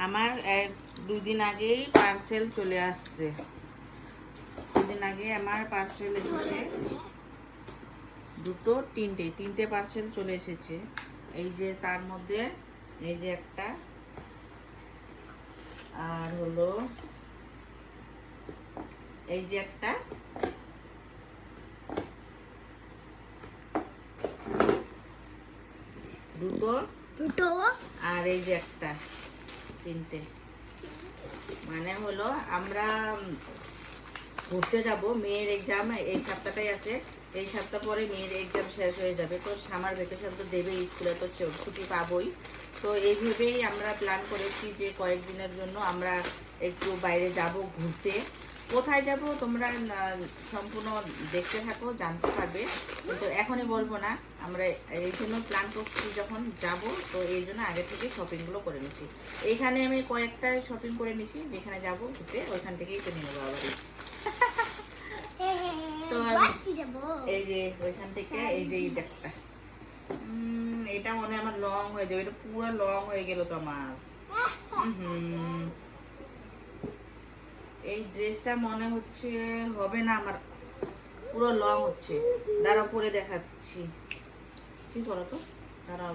আমার 2 দিন আগেই পার্সেল চলে আসছে। 2 দিন আগে আমার পার্সেল এসেছে, দুটো তিনটে পার্সেল চলে এসেছে। এই যে তার মধ্যে এই যে একটা, আর হলো এই যে একটা, দুটো আর এই যে একটা, তিনটে। মানে হলো আমরা ঘুরতে যাব, মেয়ের এক্সাম এই সপ্তাহটাই আছে, এই সপ্তাহ পরে মেয়ের এক্সাম শেষ হয়ে যাবে, তো সামার ভ্যাকেশন তো দেবেই, স্কুলে তো ছুটি পাবোই। তো এইভাবেই আমরা প্ল্যান করেছি যে কয়েকদিনের জন্য আমরা একটু বাইরে যাব ঘুরতে। কোথায় যাব তোমরা সম্পূর্ণ দেখতে থাকো, জানতে পারবে, কিন্তু এখনই বলবো না। আমরা এই জন্য প্ল্যান করছি, যখন যাব তো এই জন্য আগে থেকে শপিংগুলো করে নিচ্ছি। এইখানে আমি কয়েকটা শপিং করে নিছি, যেখানে যাব ঘুরতে ওইখান থেকেই কিনে নেবো আবার। তো এই যে ওইখান থেকে এই যে একটা, এটা মনে হয় আমার লং হয়ে যাবে, এটা পুরো লং হয়ে গেল তো আমার। এই ড্রেসটা মনে হচ্ছে হবে না আমার, পুরো লং হচ্ছে। দাঁড়াও পরে দেখাচ্ছি, কি করো তো, দাঁড়াও।